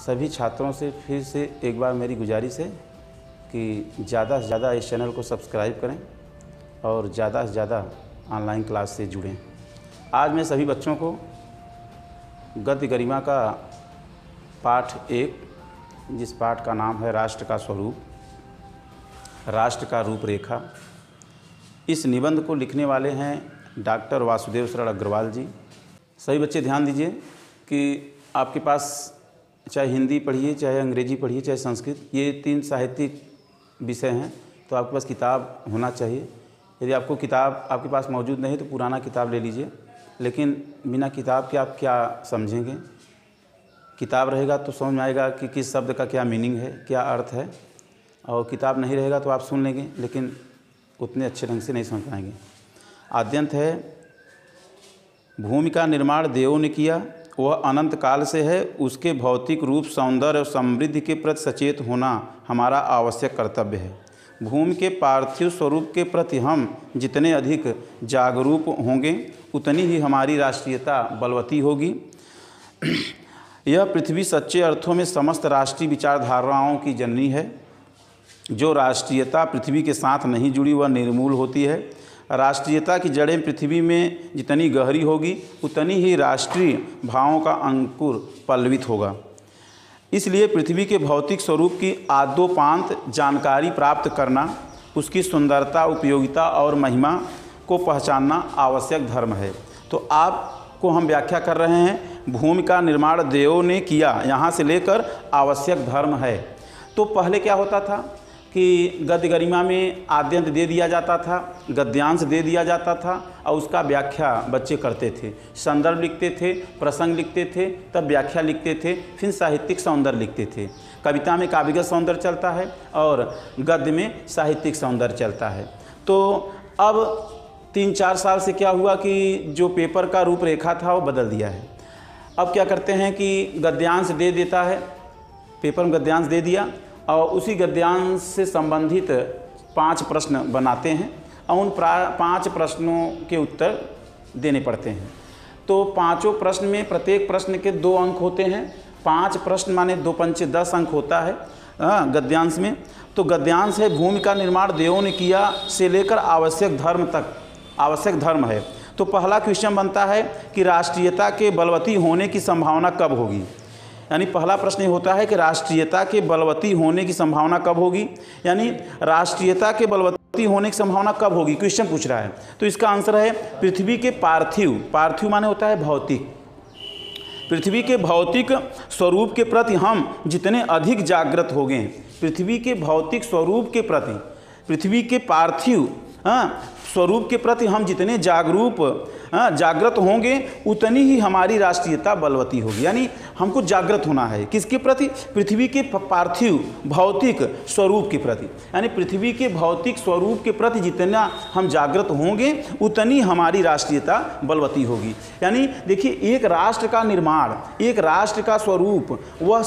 सभी छात्रों से फिर से एक बार मेरी गुजारिश है कि ज़्यादा से ज़्यादा इस चैनल को सब्सक्राइब करें और ज़्यादा से ज़्यादा ऑनलाइन क्लास से जुड़ें। आज मैं सभी बच्चों को गद्य गरिमा का पाठ 1, जिस पाठ का नाम है राष्ट्र का स्वरूप, राष्ट्र का रूपरेखा, इस निबंध को लिखने वाले हैं डॉक्टर वासुदेव शरण अग्रवाल जी। सभी बच्चे ध्यान दीजिए कि आपके पास चाहे हिंदी पढ़िए, चाहे अंग्रेजी पढ़िए, चाहे संस्कृत, ये 3 साहित्यिक विषय हैं, तो आपके पास किताब होना चाहिए। यदि आपको किताब आपके पास मौजूद नहीं तो पुराना किताब ले लीजिए, लेकिन बिना किताब के आप क्या समझेंगे। किताब रहेगा तो समझ में आएगा कि किस शब्द का क्या मीनिंग है, क्या अर्थ है, और किताब नहीं रहेगा तो आप सुन लेंगे लेकिन उतने अच्छे ढंग से नहीं समझ पाएंगे। आद्यंत है, भूमि का निर्माण देवों ने किया, वह अनंत काल से है, उसके भौतिक रूप, सौंदर्य और समृद्धि के प्रति सचेत होना हमारा आवश्यक कर्तव्य है। भूमि के पार्थिव स्वरूप के प्रति हम जितने अधिक जागरूक होंगे उतनी ही हमारी राष्ट्रीयता बलवती होगी। यह पृथ्वी सच्चे अर्थों में समस्त राष्ट्रीय विचारधाराओं की जननी है। जो राष्ट्रीयता पृथ्वी के साथ नहीं जुड़ी वह निर्मूल होती है। राष्ट्रीयता की जड़ें पृथ्वी में जितनी गहरी होगी उतनी ही राष्ट्रीय भावों का अंकुर पल्लवित होगा। इसलिए पृथ्वी के भौतिक स्वरूप की आद्योपांत जानकारी प्राप्त करना, उसकी सुंदरता, उपयोगिता और महिमा को पहचानना आवश्यक धर्म है। तो आपको हम व्याख्या कर रहे हैं, भूमि का निर्माण देवों ने किया, यहाँ से लेकर आवश्यक धर्म है। तो पहले क्या होता था कि गद्य गरिमा में आद्यंत दे दिया जाता था, गद्यांश दे दिया जाता था और उसका व्याख्या बच्चे करते थे। संदर्भ लिखते थे, प्रसंग लिखते थे, तब व्याख्या लिखते थे, फिर साहित्यिक सौंदर्य लिखते थे। कविता में काव्यगत सौंदर्य चलता है और गद्य में साहित्यिक सौंदर्य चलता है। तो अब 3-4 साल से क्या हुआ कि जो पेपर का रूपरेखा था वो बदल दिया है। अब क्या करते हैं कि गद्यांश दे देता है, पेपर में गद्यांश दे दिया और उसी गद्यांश से संबंधित 5 प्रश्न बनाते हैं और उन 5 प्रश्नों के उत्तर देने पड़ते हैं। तो 5 प्रश्न में प्रत्येक प्रश्न के 2 अंक होते हैं। 5 प्रश्न माने 2 पंचे 10 अंक होता है गद्यांश में। तो गद्यांश है, भूमि का निर्माण देवों ने किया से लेकर आवश्यक धर्म तक आवश्यक धर्म है। तो पहला क्वेश्चन बनता है कि राष्ट्रीयता के बलवती होने की संभावना कब होगी। यानी पहला प्रश्न ये होता है कि राष्ट्रीयता के बलवती होने की संभावना कब होगी, यानी राष्ट्रीयता के बलवती होने की संभावना कब होगी, क्वेश्चन पूछ रहा है। तो इसका आंसर है पृथ्वी के पार्थिव माने होता है भौतिक, पृथ्वी के भौतिक स्वरूप के प्रति हम जितने अधिक जागृत होंगे, पृथ्वी के भौतिक स्वरूप के प्रति, पृथ्वी के पार्थिव स्वरूप के प्रति हम जितने जागृत होंगे उतनी ही हमारी राष्ट्रीयता बलवती होगी। यानी हमको जागृत होना है किसके प्रति, पृथ्वी के पार्थिव भौतिक स्वरूप के प्रति। यानी पृथ्वी के भौतिक स्वरूप के प्रति जितना हम जागृत होंगे उतनी हमारी राष्ट्रीयता बलवती होगी। यानी देखिए, एक राष्ट्र का निर्माण, एक राष्ट्र का स्वरूप, वह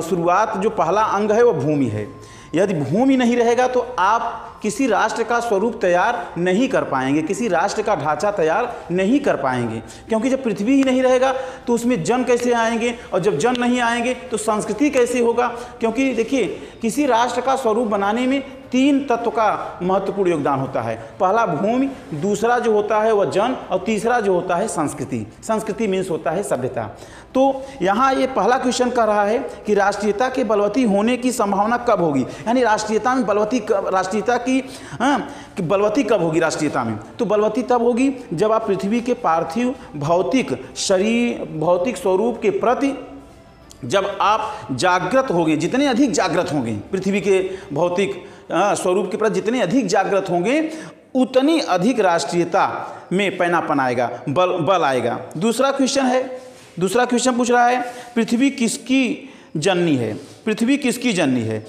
शुरुआत जो पहला अंग है वह भूमि है। यदि भूमि नहीं रहेगा तो आप किसी राष्ट्र का स्वरूप तैयार नहीं कर पाएंगे, किसी राष्ट्र का ढांचा तैयार नहीं कर पाएंगे। क्योंकि जब पृथ्वी ही नहीं रहेगा तो उसमें जन कैसे आएंगे, और जब जन नहीं आएंगे तो संस्कृति कैसे होगा। क्योंकि देखिए, किसी राष्ट्र का स्वरूप बनाने में 3 तत्व का महत्वपूर्ण योगदान होता है। पहला भूमि, दूसरा जो होता है वह जन, और तीसरा जो होता है संस्कृति। संस्कृति मीन्स होता है सभ्यता। तो यहाँ ये पहला क्वेश्चन कर रहा है कि राष्ट्रीयता के बलवती होने की संभावना कब होगी, यानी राष्ट्रीयता में राष्ट्रीयता की बलवती कब होगी राष्ट्रीयता में। तो बलवती तब होगी जब आप पृथ्वी के पार्थिव भौतिक शरीर, भौतिक स्वरूप के प्रति जब आप जागृत होंगे, जितने अधिक जागृत होंगे, पृथ्वी के भौतिक स्वरूप के प्रति जितने अधिक जागृत होंगे उतनी अधिक राष्ट्रीयता में पैनापन आएगा, बल आएगा। दूसरा क्वेश्चन पूछ रहा है, पृथ्वी किसकी जननी है, पृथ्वी किसकी जननी है।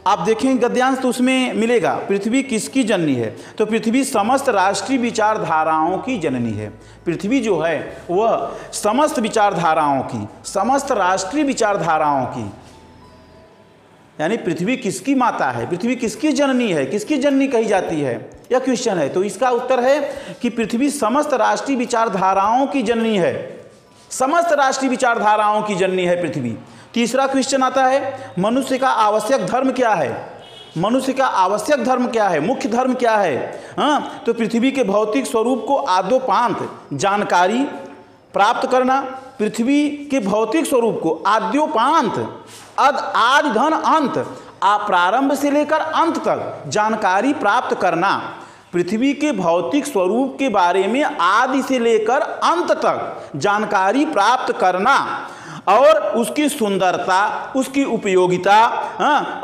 आप देखें गद्यांश तो उसमें मिलेगा पृथ्वी किसकी जननी है, तो पृथ्वी समस्त राष्ट्रीय विचारधाराओं की जननी है। पृथ्वी जो है वह समस्त विचारधाराओं की, समस्त राष्ट्रीय विचारधाराओं की, यानी पृथ्वी किसकी माता है, पृथ्वी किसकी जननी है, किसकी जननी कही जाती है, यह क्वेश्चन है। तो इसका उत्तर है कि पृथ्वी समस्त राष्ट्रीय विचारधाराओं की जननी है। समस्त राष्ट्रीय विचारधाराओं की जननी है पृथ्वी। तीसरा क्वेश्चन आता है, मनुष्य का आवश्यक धर्म क्या है? मनुष्य का आवश्यक धर्म क्या है, मुख्य धर्म क्या है? हाँ, तो पृथ्वी के भौतिक स्वरूप को आद्योपांत जानकारी प्राप्त करना, पृथ्वी के भौतिक स्वरूप को आद्योपांत, आदि धन अंत, प्रारंभ से लेकर अंत तक जानकारी प्राप्त करना, पृथ्वी के भौतिक स्वरूप के बारे में आदि से लेकर अंत तक जानकारी प्राप्त करना, और उसकी सुंदरता, उसकी उपयोगिता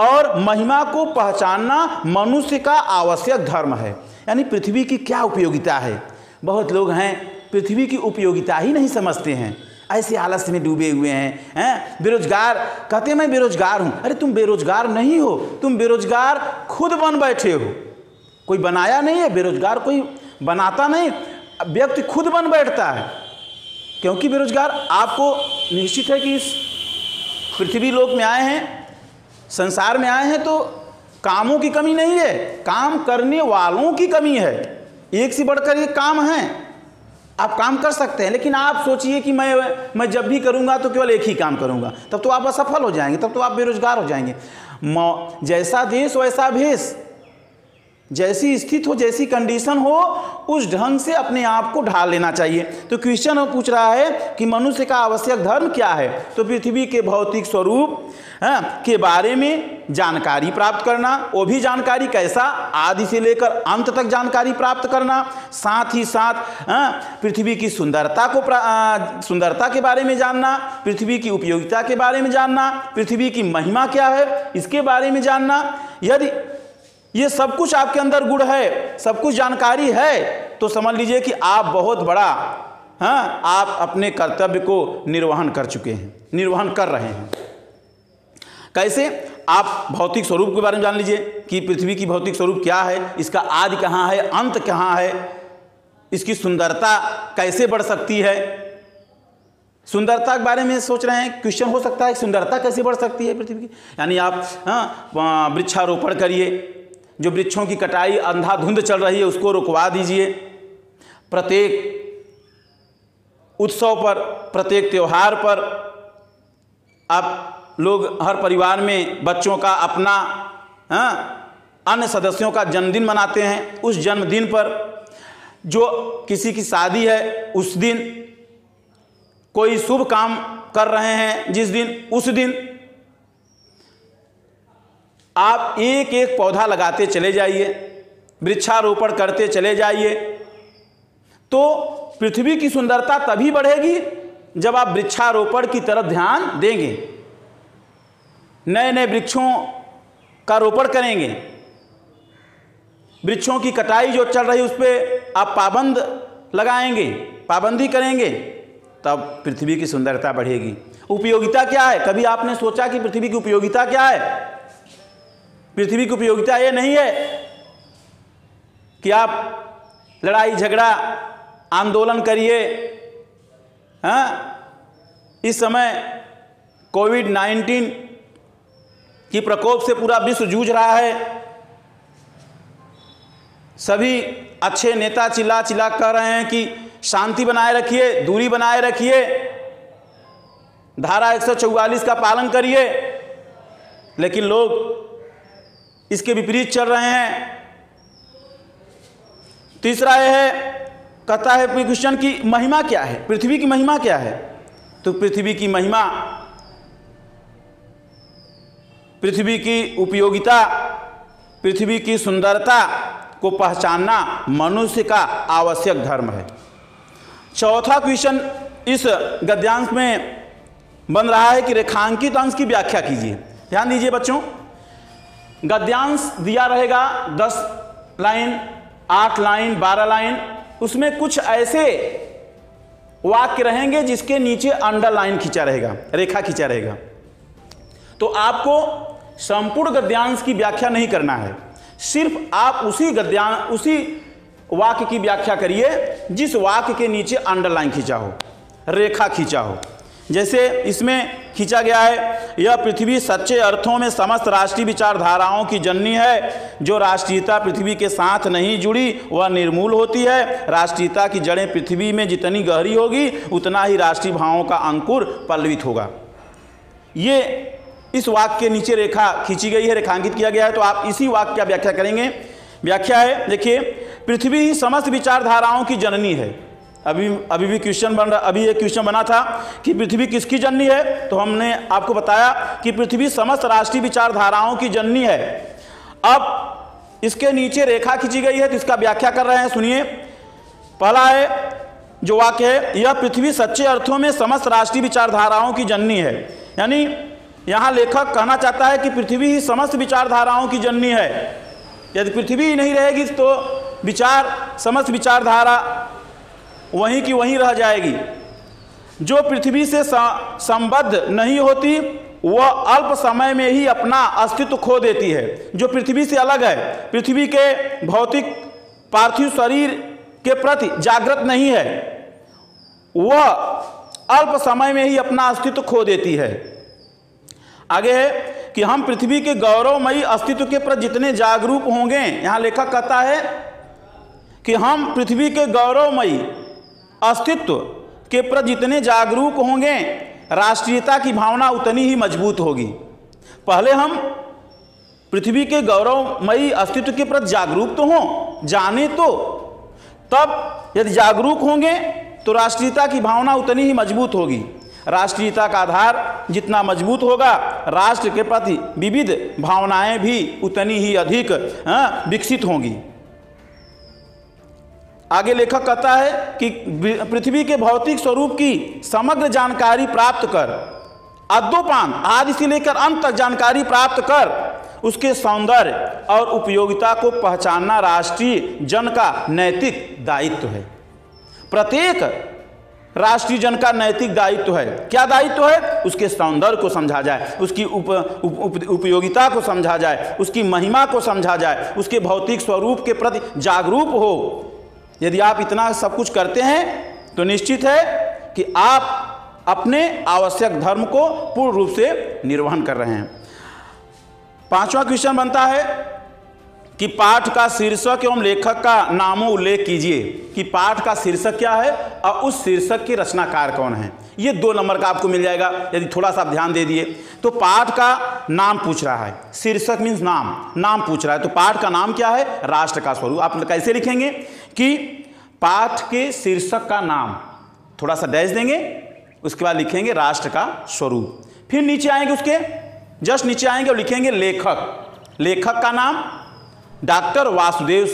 और महिमा को पहचानना मनुष्य का आवश्यक धर्म है। यानी पृथ्वी की क्या उपयोगिता है? बहुत लोग हैं पृथ्वी की उपयोगिता ही नहीं समझते हैं, ऐसे आलस्य में डूबे हुए हैं। बेरोजगार कहते हैं मैं बेरोजगार हूं। अरे तुम बेरोजगार नहीं हो, तुम बेरोजगार खुद बन बैठे हो, कोई बनाया नहीं है। बेरोजगार कोई बनाता नहीं, व्यक्ति खुद बन बैठता है। क्योंकि बेरोजगार आपको निश्चित है कि इस पृथ्वी लोक में आए हैं, संसार में आए हैं, तो कामों की कमी नहीं है, काम करने वालों की कमी है। एक से बढ़कर एक काम है, आप काम कर सकते हैं, लेकिन आप सोचिए कि मैं जब भी करूंगा तो केवल एक ही काम करूंगा, तब तो आप असफल हो जाएंगे, तब तो आप बेरोजगार हो जाएंगे। जैसा देश वैसा भेष, जैसी स्थिति हो, जैसी कंडीशन हो, उस ढंग से अपने आप को ढाल लेना चाहिए। तो क्वेश्चन पूछ रहा है कि मनुष्य का आवश्यक धर्म क्या है? तो पृथ्वी के भौतिक स्वरूप के बारे में जानकारी प्राप्त करना, वो भी जानकारी कैसा? आदि से लेकर अंत तक जानकारी प्राप्त करना, साथ ही साथ पृथ्वी की सुंदरता के बारे में जानना, पृथ्वी की उपयोगिता के बारे में जानना, पृथ्वी की महिमा क्या है इसके बारे में जानना। यदि ये सब कुछ आपके अंदर गुण है, सब कुछ जानकारी है, तो समझ लीजिए कि आप बहुत बड़ा आप अपने कर्तव्य को निर्वहन कर चुके हैं, निर्वहन कर रहे हैं। कैसे? आप भौतिक स्वरूप के बारे में जान लीजिए कि पृथ्वी की भौतिक स्वरूप क्या है, इसका आदि कहाँ है, अंत कहाँ है, इसकी सुंदरता कैसे बढ़ सकती है। सुंदरता के बारे में सोच रहे हैं, क्वेश्चन हो सकता है सुंदरता कैसे बढ़ सकती है पृथ्वी की? यानी आप वृक्षारोपण करिए, जो वृक्षों की कटाई अंधाधुंध चल रही है उसको रुकवा दीजिए। प्रत्येक उत्सव पर, प्रत्येक त्यौहार पर आप लोग, हर परिवार में बच्चों का अपना अन्य सदस्यों का जन्मदिन मनाते हैं। उस जन्मदिन पर जो किसी की शादी है, उस दिन कोई शुभ काम कर रहे हैं, जिस दिन, उस दिन आप एक एक पौधा लगाते चले जाइए, वृक्षारोपण करते चले जाइए, तो पृथ्वी की सुंदरता तभी बढ़ेगी जब आप वृक्षारोपण की तरफ ध्यान देंगे, नए नए वृक्षों का रोपण करेंगे। वृक्षों की कटाई जो चल रही है उस पर आप पाबंद लगाएंगे, पाबंदी करेंगे, तब पृथ्वी की सुंदरता बढ़ेगी। उपयोगिता क्या है? कभी आपने सोचा कि पृथ्वी की उपयोगिता क्या है? पृथ्वी की उपयोगिता ये नहीं है कि आप लड़ाई झगड़ा आंदोलन करिए। इस समय कोविड-19 की प्रकोप से पूरा विश्व जूझ रहा है। सभी अच्छे नेता चिल्ला चिल्ला कर रहे हैं कि शांति बनाए रखिए, दूरी बनाए रखिए, धारा 144 का पालन करिए, लेकिन लोग इसके विपरीत चल रहे हैं। तीसरा यह है, कहता है क्वेश्चन की महिमा क्या है? पृथ्वी की महिमा क्या है? तो पृथ्वी की महिमा, पृथ्वी की उपयोगिता, पृथ्वी की सुंदरता को पहचानना मनुष्य का आवश्यक धर्म है। चौथा क्वेश्चन इस गद्यांश में बन रहा है कि रेखांकित अंश की व्याख्या कीजिए। ध्यान दीजिए बच्चों, गद्यांश दिया रहेगा 10 लाइन, 8 लाइन, 12 लाइन, उसमें कुछ ऐसे वाक्य रहेंगे जिसके नीचे अंडरलाइन खींचा रहेगा, रेखा खींचा रहेगा। तो आपको संपूर्ण गद्यांश की व्याख्या नहीं करना है, सिर्फ आप उसी वाक्य की व्याख्या करिए जिस वाक्य के नीचे अंडरलाइन खींचा हो, रेखा खींचा हो। जैसे इसमें खींचा गया है। यह पृथ्वी सच्चे अर्थों में समस्त राष्ट्रीय विचारधाराओं की जननी है। जो राष्ट्रीयता पृथ्वी के साथ नहीं जुड़ी वह निर्मूल होती है। राष्ट्रीयता की जड़ें पृथ्वी में जितनी गहरी होगी उतना ही राष्ट्रीय भावों का अंकुर पल्लवित होगा। ये इस वाक्य के नीचे रेखा खींची गई है, रेखांकित किया गया है, तो आप इसी वाक्य का व्याख्या करेंगे। व्याख्या है, देखिए, पृथ्वी ही समस्त विचारधाराओं की जननी है। अभी भी क्वेश्चन बन रहा, अभी एक क्वेश्चन बना था कि पृथ्वी किसकी जननी है, तो हमने आपको बताया कि पृथ्वी समस्त राष्ट्रीय विचारधाराओं की जननी है। अब इसके नीचे रेखा खींची गई है, तो इसका व्याख्या कर रहे हैं, सुनिए। पहला है जो वाक्य है, यह पृथ्वी सच्चे अर्थों में समस्त राष्ट्रीय विचारधाराओं की जननी है। यानी यहाँ लेखक कहना चाहता है कि पृथ्वी ही समस्त विचारधाराओं की जननी है। यदि पृथ्वी ही नहीं रहेगी तो समस्त विचारधारा वहीं की वहीं रह जाएगी। जो पृथ्वी से संबद्ध नहीं होती वह अल्प समय में ही अपना अस्तित्व खो देती है। जो पृथ्वी से अलग है, पृथ्वी के भौतिक पार्थिव शरीर के प्रति जागृत नहीं है, वह अल्प समय में ही अपना अस्तित्व खो देती है। आगे है कि हम पृथ्वी के गौरवमयी अस्तित्व के प्रति जितने जागरूक होंगे, यहाँ लेखक कहता है कि हम पृथ्वी के गौरवमयी अस्तित्व के प्रति जितने जागरूक होंगे, राष्ट्रीयता की भावना उतनी ही मजबूत होगी। पहले हम पृथ्वी के गौरवमयी अस्तित्व के प्रति जागरूक तो हों, जाने तो, तब यदि जागरूक होंगे तो राष्ट्रीयता की भावना उतनी ही मजबूत होगी। राष्ट्रीयता का आधार जितना मजबूत होगा, राष्ट्र के प्रति विविध भावनाएं भी उतनी ही अधिक विकसित होंगी। आगे लेखक कहता है कि पृथ्वी के भौतिक स्वरूप की समग्र जानकारी प्राप्त कर, अद्योपान आदि से लेकर अंत तक जानकारी प्राप्त कर, उसके सौंदर्य और उपयोगिता को पहचानना राष्ट्रीय जन का नैतिक दायित्व है। प्रत्येक राष्ट्रीय जन का नैतिक दायित्व है। क्या दायित्व है? उसके सौंदर्य को समझा जाए, उसकी उपयोगिता को समझा जाए, उसकी महिमा को समझा जाए, उसके भौतिक स्वरूप के प्रति जागरूक हो। यदि आप इतना सब कुछ करते हैं तो निश्चित है कि आप अपने आवश्यक धर्म को पूर्ण रूप से निर्वहन कर रहे हैं। पांचवा क्वेश्चन बनता है कि पाठ का शीर्षक एवं लेखक का नामों उल्लेख कीजिए कि पाठ का शीर्षक क्या है और उस शीर्षक के रचनाकार कौन है। ये 2 नंबर का आपको मिल जाएगा यदि थोड़ा सा आप ध्यान दे दिए तो। पाठ का नाम पूछ रहा है, शीर्षक मीन्स नाम पूछ रहा है, तो पाठ का नाम क्या है? राष्ट्र का स्वरूप। आप कैसे लिखेंगे कि पाठ के शीर्षक का नाम, थोड़ा सा डैश देंगे, उसके बाद लिखेंगे राष्ट्र का स्वरूप। फिर नीचे आएंगे, उसके जस्ट नीचे आएंगे और लिखेंगे लेखक का नाम डॉक्टर वासुदेव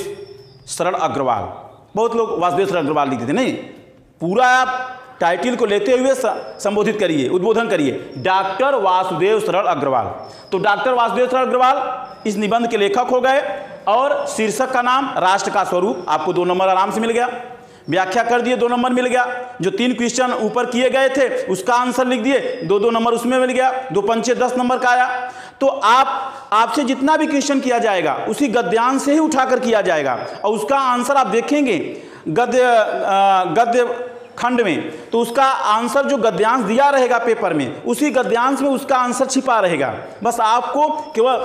शरण अग्रवाल। बहुत लोग वासुदेव शरण अग्रवाल लिखते थे, नहीं, पूरा आप टाइटल को लेते हुए संबोधित करिए, उद्बोधन करिए, डॉक्टर वासुदेव शरण अग्रवाल। तो डॉक्टर वासुदेव शरण अग्रवाल इस निबंध के लेखक हो गए और शीर्षक का नाम राष्ट्र का स्वरूप। आपको 2 नंबर आराम से मिल गया। व्याख्या कर दिए, 2 नंबर मिल गया। जो 3 क्वेश्चन ऊपर किए गए थे उसका आंसर लिख दिए, 2-2 नंबर उसमें मिल गया। 2 पंचे 10 नंबर का आया। तो आपसे जितना भी क्वेश्चन किया जाएगा उसी गद्यांश से ही उठाकर किया जाएगा और उसका आंसर आप देखेंगे गद्य खंड में, तो उसका आंसर जो गद्यांश दिया रहेगा पेपर में, उसी गद्यांश में उसका आंसर छिपा रहेगा। बस आपको केवल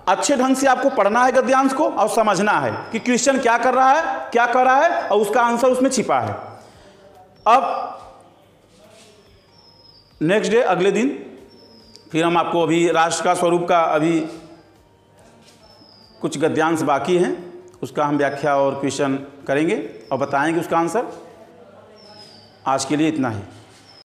अच्छे ढंग से आपको पढ़ना है गद्यांश को और समझना है कि क्वेश्चन क्या कर रहा है और उसका आंसर उसमें छिपा है। अब नेक्स्ट डे, अगले दिन फिर हम आपको, अभी राष्ट्र का स्वरूप का अभी कुछ गद्यांश बाकी हैं, उसका हम व्याख्या और क्वेश्चन करेंगे और बताएंगे उसका आंसर। आज के लिए इतना ही।